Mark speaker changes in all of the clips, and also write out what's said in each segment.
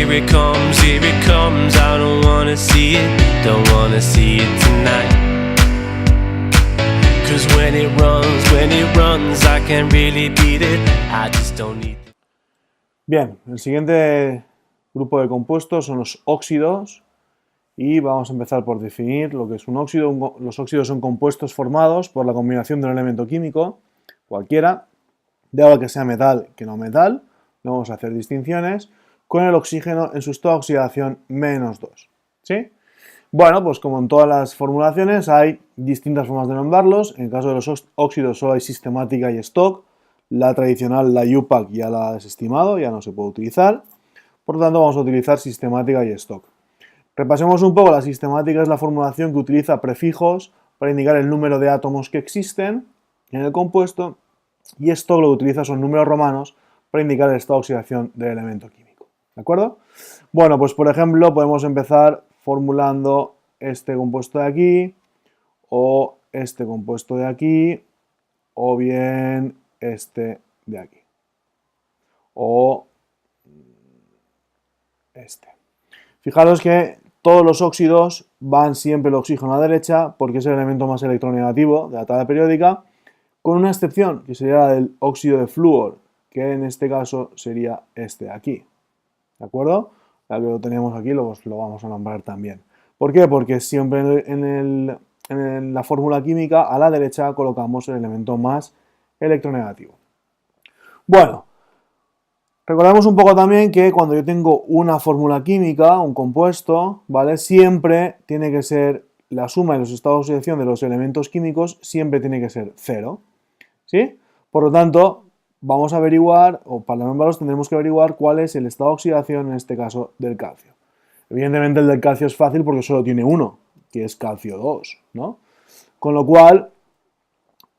Speaker 1: here it comes, I don't wanna see it tonight. Cause when it runs, I can't really beat it, I just don't need it.
Speaker 2: Bien, el siguiente grupo de compuestos son los óxidos y vamos a empezar por definir lo que es un óxido. Los óxidos son compuestos formados por la combinación de un elemento químico, cualquiera, de algo que sea metal que no metal, no vamos a hacer distinciones, con el oxígeno en su estado de oxidación -2. ¿Sí? Bueno, pues como en todas las formulaciones hay distintas formas de nombrarlos. En el caso de los óxidos solo hay sistemática y stock. La tradicional, la UPAC, ya la ha desestimado, ya no se puede utilizar. Por lo tanto, vamos a utilizar sistemática y stock. Repasemos un poco. La sistemática es la formulación que utiliza prefijos para indicar el número de átomos que existen en el compuesto, y stock lo que utiliza son números romanos para indicar el estado de oxidación del elemento químico. ¿De acuerdo? Bueno, pues por ejemplo podemos empezar formulando este compuesto de aquí, o este compuesto de aquí, o bien este de aquí, o este. Fijaros que todos los óxidos van siempre el oxígeno a la derecha porque es el elemento más electronegativo de la tabla periódica, con una excepción que sería la del óxido de flúor, que en este caso sería este de aquí. ¿De acuerdo? Ya que lo tenemos aquí, lo vamos a nombrar también. ¿Por qué? Porque siempre en la fórmula química a la derecha colocamos el elemento más electronegativo. Bueno, recordemos un poco también que cuando yo tengo una fórmula química, un compuesto, ¿vale? Siempre tiene que ser la suma de los estados de oxidación de los elementos químicos, siempre tiene que ser 0. ¿Sí? Por lo tanto, vamos a averiguar, o para nombrarlos tendremos que averiguar cuál es el estado de oxidación, en este caso, del calcio. Evidentemente el del calcio es fácil porque solo tiene uno, que es calcio 2, ¿no? Con lo cual,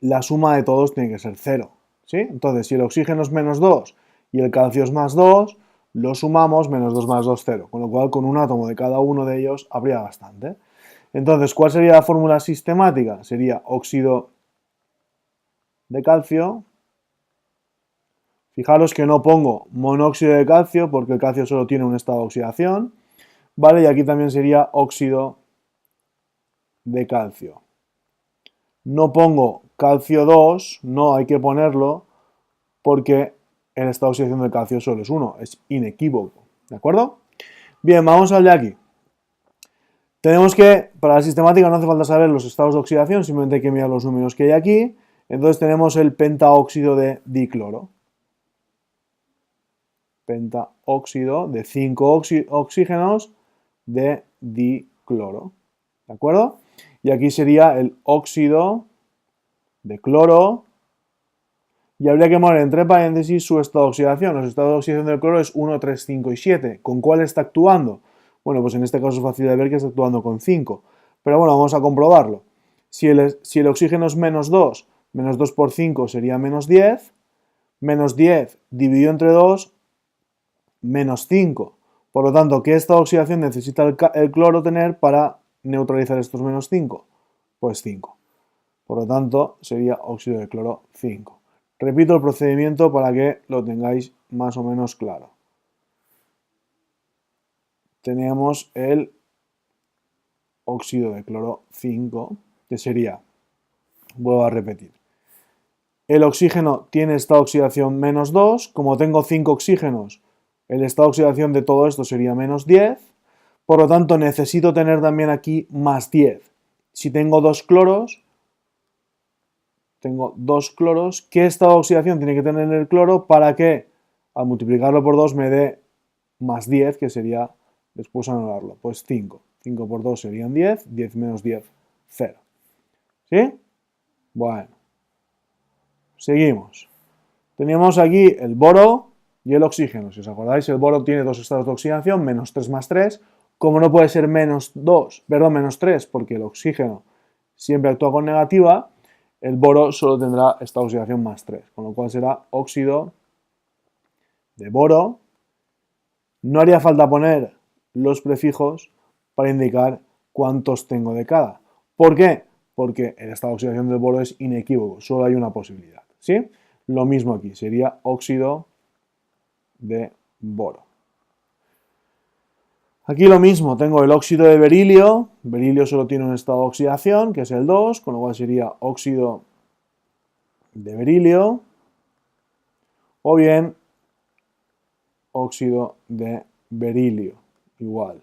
Speaker 2: la suma de todos tiene que ser 0, ¿sí? Entonces, si el oxígeno es -2 y el calcio es +2, lo sumamos, -2 más 2, 0. Con lo cual, con un átomo de cada uno de ellos habría bastante. Entonces, ¿cuál sería la fórmula sistemática? Sería óxido de calcio. Fijaros que no pongo monóxido de calcio porque el calcio solo tiene un estado de oxidación, ¿vale? Y aquí también sería óxido de calcio. No pongo calcio 2, no hay que ponerlo porque el estado de oxidación del calcio solo es 1, es inequívoco, ¿de acuerdo? Bien, vamos al de aquí. Tenemos que, para la sistemática no hace falta saber los estados de oxidación, simplemente hay que mirar los números que hay aquí. Entonces tenemos el pentaóxido de dicloro. Pentaóxido de 5 oxígenos de dicloro. ¿De acuerdo? Y aquí sería el óxido de cloro. Y habría que poner entre paréntesis su estado de oxidación. Los estados de oxidación del cloro es 1, 3, 5 y 7. ¿Con cuál está actuando? Bueno, pues en este caso es fácil de ver que está actuando con 5. Pero bueno, vamos a comprobarlo. Si el oxígeno es -2, -2 por 5 sería -10. -10 dividido entre 2, -5. Por lo tanto, ¿qué estado de oxidación necesita el cloro tener para neutralizar estos -5? Pues 5. Por lo tanto, sería óxido de cloro 5. Repito el procedimiento para que lo tengáis más o menos claro. Tenemos el óxido de cloro 5, que sería, vuelvo a repetir, el oxígeno tiene estado de oxidación -2, como tengo 5 oxígenos, el estado de oxidación de todo esto sería -10, por lo tanto necesito tener también aquí +10. Si tengo dos cloros, ¿qué estado de oxidación tiene que tener el cloro para que al multiplicarlo por 2 me dé +10, que sería, después anularlo? Pues 5. 5 por 2 serían 10, 10 menos 10, 0. ¿Sí? Bueno. Seguimos. Teníamos aquí el boro y el oxígeno. Si os acordáis, el boro tiene dos estados de oxidación, -3 más 3. Como no puede ser -3, porque el oxígeno siempre actúa con negativa, el boro solo tendrá esta oxidación +3, con lo cual será óxido de boro. No haría falta poner los prefijos para indicar cuántos tengo de cada. ¿Por qué? Porque el estado de oxidación del boro es inequívoco, solo hay una posibilidad, ¿sí? Lo mismo aquí, sería óxido de boro. Aquí lo mismo, tengo el óxido de berilio. Berilio solo tiene un estado de oxidación, que es el 2, con lo cual sería óxido de berilio. O bien óxido de berilio, igual.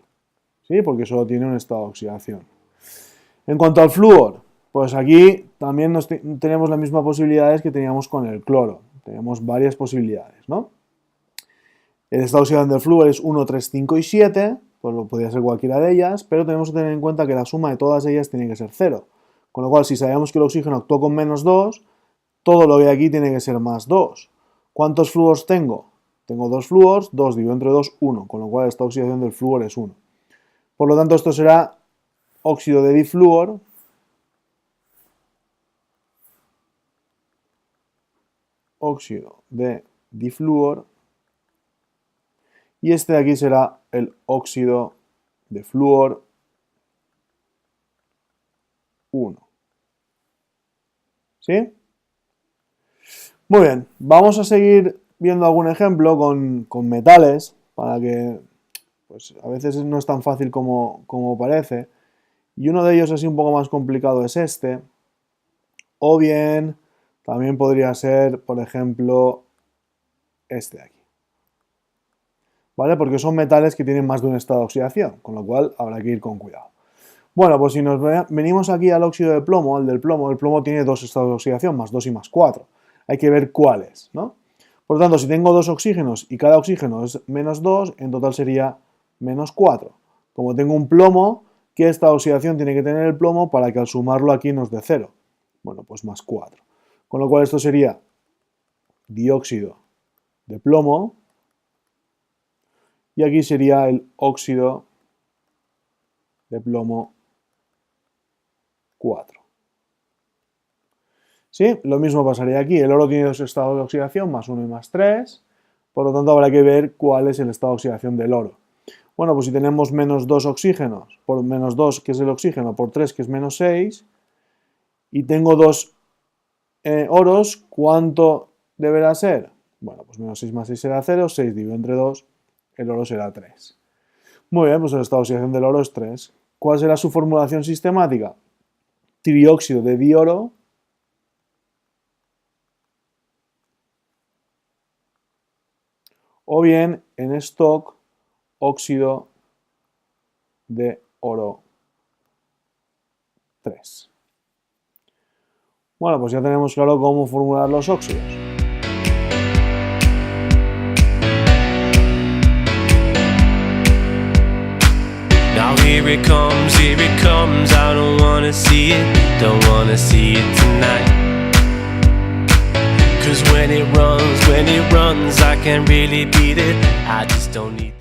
Speaker 2: ¿Sí? Porque solo tiene un estado de oxidación. En cuanto al flúor, pues aquí también tenemos las mismas posibilidades que teníamos con el cloro. Tenemos varias posibilidades, ¿no? El estado de oxidación del flúor es 1, 3, 5 y 7, pues podría ser cualquiera de ellas, pero tenemos que tener en cuenta que la suma de todas ellas tiene que ser 0. Con lo cual, si sabemos que el oxígeno actuó con menos 2, todo lo que hay aquí tiene que ser más 2. ¿Cuántos flúors tengo? Tengo 2 flúors, 2 dividido entre 2, 1, con lo cual esta oxidación del flúor es 1. Por lo tanto, esto será óxido de diflúor, óxido de diflúor, y este de aquí será el óxido de flúor 1. ¿Sí? Muy bien, vamos a seguir viendo algún ejemplo con metales, para que pues, a veces no es tan fácil como parece. Y uno de ellos así un poco más complicado es este. O bien, también podría ser, por ejemplo, este de aquí. ¿Vale? Porque son metales que tienen más de un estado de oxidación, con lo cual habrá que ir con cuidado. Bueno, pues si nos venimos aquí al óxido de plomo, el plomo tiene 2 estados de oxidación, más 2 y más 4. Hay que ver cuáles, ¿no? Por lo tanto, si tengo 2 oxígenos y cada oxígeno es menos 2, en total sería menos 4. Como tengo un plomo, ¿qué estado de oxidación tiene que tener el plomo para que al sumarlo aquí nos dé 0? Bueno, pues más 4. Con lo cual esto sería dióxido de plomo, y aquí sería el óxido de plomo 4. ¿Sí? Lo mismo pasaría aquí. El oro tiene 2 estados de oxidación, más 1 y más 3. Por lo tanto, habrá que ver cuál es el estado de oxidación del oro. Bueno, pues si tenemos menos 2 oxígenos, por menos 2, que es el oxígeno, por 3, que es menos 6, y tengo 2 oros, ¿cuánto deberá ser? Bueno, pues menos 6 más 6 será 0, 6 dividido entre 2, el oro será 3. Muy bien, pues el estado de oxidación del oro es 3. ¿Cuál será su formulación sistemática? Trióxido de dioro o bien en stock óxido de oro 3. Bueno, pues ya tenemos claro cómo formular los óxidos.
Speaker 1: Now here it comes, I don't wanna see it tonight. 'Cause when it runs, I can't really beat it, I just don't need